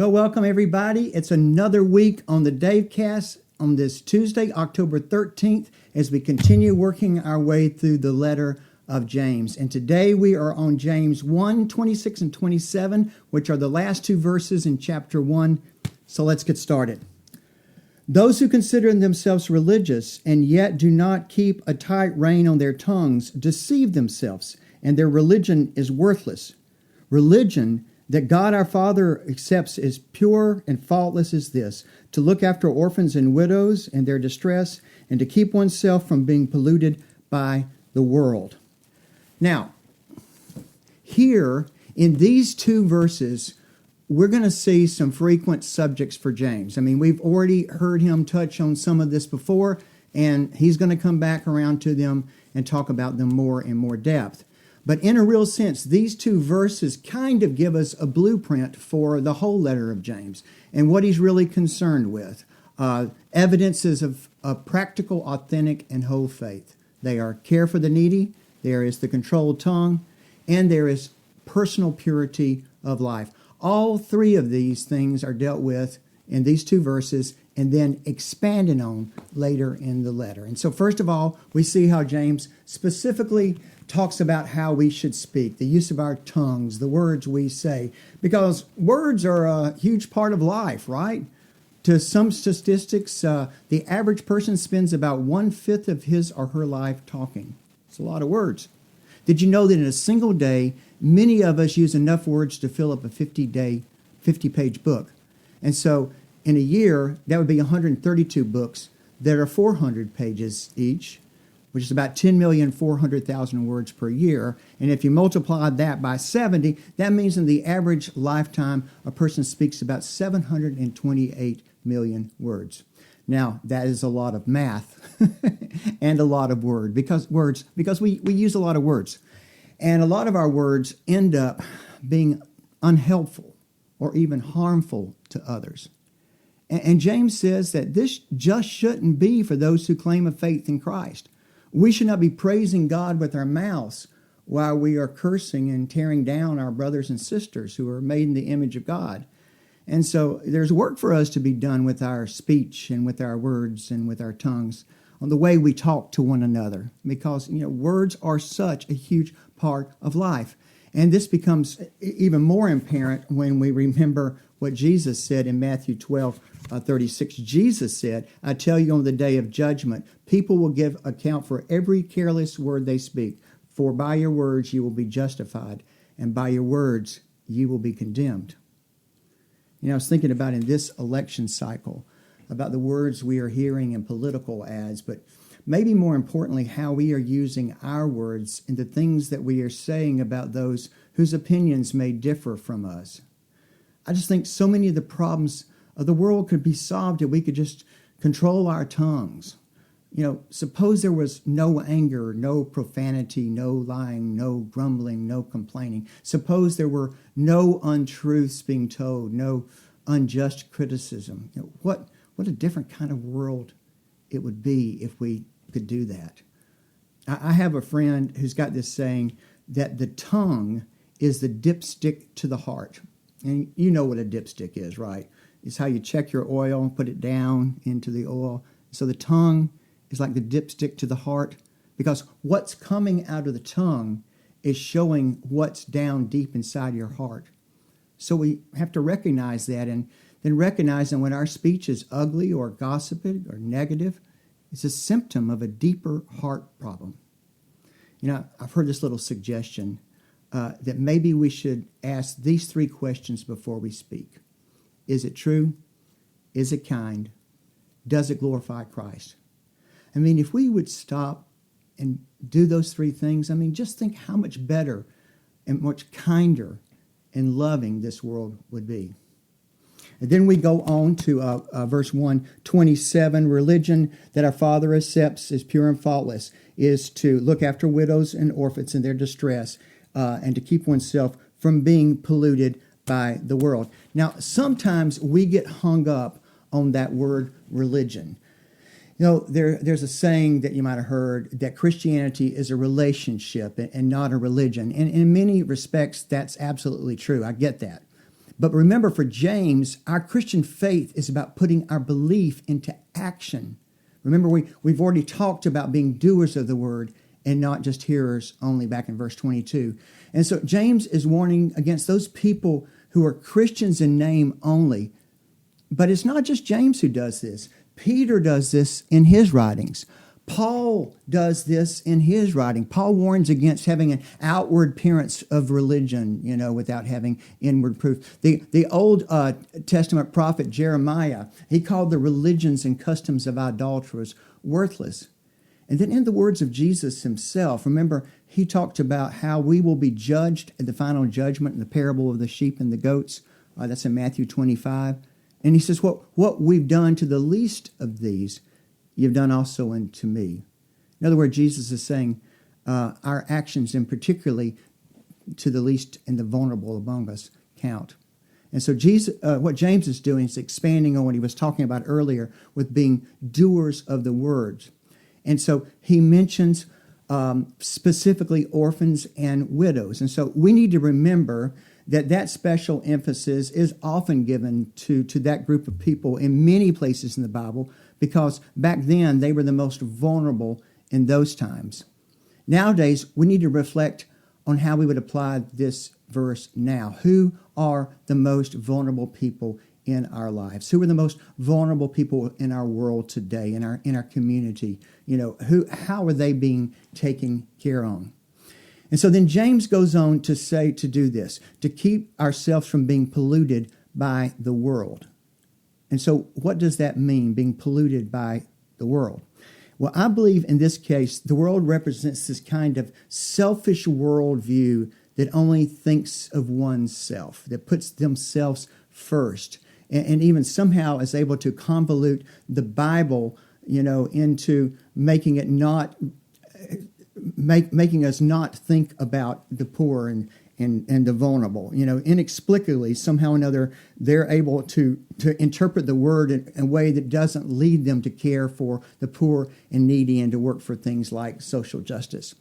Well, welcome everybody. It's another week on the DaveCast on this Tuesday, October 13th, as we continue working our way through the letter of James. And today we are on James 1, 26 and 27, which are the last two verses in chapter 1. So let's get started. Those who consider themselves religious and yet do not keep a tight rein on their tongues deceive themselves, and their religion is worthless. Religion that God our Father accepts as pure and faultless is this: to look after orphans and widows in their distress, and to keep oneself from being polluted by the world. Now, here in these two verses, we're going to see some frequent subjects for James. I mean, we've already heard him touch on some of this before, and he's going to come back around to them and talk about them more in more depth. But in a real sense, these two verses kind of give us a blueprint for the whole letter of James and what he's really concerned with. Evidences of a practical, authentic, and whole faith. They are care for the needy, there is the controlled tongue, and there is personal purity of life. All three of these things are dealt with in these two verses and then expanded on later in the letter. And so first of all, we see how James specifically talks about how we should speak, the use of our tongues, the words we say, because words are a huge part of life, right? To some statistics, the average person spends about 1/5 of his or her life talking. It's a lot of words. Did you know that in a single day, many of us use enough words to fill up a 50-page book? And so in a year, that would be 132 books that are 400 pages each, which is about 10,400,000 words per year. And if you multiply that by 70, that means in the average lifetime, a person speaks about 728 million words. Now, that is a lot of math and a lot of because we use a lot of words. And a lot of our words end up being unhelpful or even harmful to others. And James says that this just shouldn't be for those who claim a faith in Christ. We should not be praising God with our mouths while we are cursing and tearing down our brothers and sisters who are made in the image of God. And so there's work for us to be done with our speech and with our words and with our tongues on the way we talk to one another, because words are such a huge part of life. And this becomes even more apparent when we remember what Jesus said in Matthew 12:36. Jesus said, "I tell you, on the day of judgment, people will give account for every careless word they speak. For by your words you will be justified, and by your words you will be condemned." I was thinking about in this election cycle, about the words we are hearing in political ads, but maybe more importantly, how we are using our words in the things that we are saying about those whose opinions may differ from us. I just think so many of the problems of the world could be solved if we could just control our tongues. Suppose there was no anger, no profanity, no lying, no grumbling, no complaining. Suppose there were no untruths being told, no unjust criticism. What a different kind of world it would be if we could do that. I have a friend who's got this saying that the tongue is the dipstick to the heart. And you know what a dipstick is, right? It's how you check your oil, put it down into the oil. So the tongue is like the dipstick to the heart, because what's coming out of the tongue is showing what's down deep inside your heart. So we have to recognize that, and then recognize that when our speech is ugly or gossiping or negative, it's a symptom of a deeper heart problem. I've heard this little suggestion that maybe we should ask these 3 questions before we speak. Is it true? Is it kind? Does it glorify Christ? I mean, if we would stop and do those 3 things, just think how much better and much kinder and loving this world would be. And then we go on to verse 127. Religion that our Father accepts as pure and faultless is to look after widows and orphans in their distress, and to keep oneself from being polluted by the world. Now, sometimes we get hung up on that word religion. There's a saying that you might have heard that Christianity is a relationship and not a religion. And in many respects, that's absolutely true. I get that. But remember, for James, our Christian faith is about putting our belief into action. Remember, we've already talked about being doers of the word and not just hearers only back in verse 22. And so James is warning against those people who are Christians in name only. But it's not just James who does this. Peter does this in his writings. Paul does this in his writing. Paul warns against having an outward appearance of religion, without having inward proof. The Old Testament prophet Jeremiah, he called the religions and customs of idolaters worthless. And then in the words of Jesus himself, remember, he talked about how we will be judged at the final judgment in the parable of the sheep and the goats. That's in Matthew 25. And he says, what we've done to the least of these, you've done also unto me. In other words, Jesus is saying our actions, and particularly to the least and the vulnerable among us, count. And so what James is doing is expanding on what he was talking about earlier with being doers of the words. And so he mentions specifically orphans and widows. And so we need to remember that special emphasis is often given to that group of people in many places in the Bible, because back then they were the most vulnerable in those times. Nowadays, we need to reflect on how we would apply this verse now. Who are the most vulnerable people in our lives? Who are the most vulnerable people in our world today, in our community? How are they being taken care of? And so then James goes on to say to do this, to keep ourselves from being polluted by the world. And so what does that mean, being polluted by the world? Well, I believe in this case, the world represents this kind of selfish worldview that only thinks of oneself, that puts themselves first, and even somehow is able to convolute the Bible, into making it not making us not think about the poor and the vulnerable. Inexplicably, somehow or another, they're able to interpret the word in a way that doesn't lead them to care for the poor and needy and to work for things like social justice.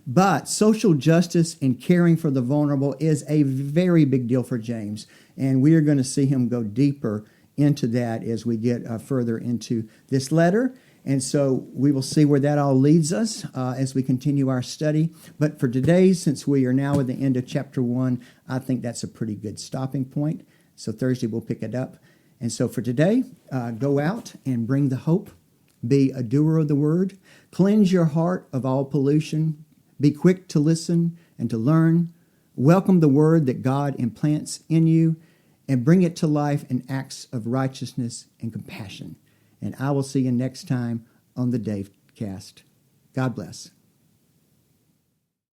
But social justice and caring for the vulnerable is a very big deal for James, and we are going to see him go deeper into that as we get further into this letter. And so we will see where that all leads us as we continue our study. But for today, since we are now at the end of chapter 1, I think that's a pretty good stopping point. So Thursday we'll pick it up. And so for today, go out and bring the hope. Be a doer of the word. Cleanse your heart of all pollution. Be quick to listen and to learn. Welcome the word that God implants in you, and bring it to life in acts of righteousness and compassion. And I will see you next time on the DaveCast. God bless.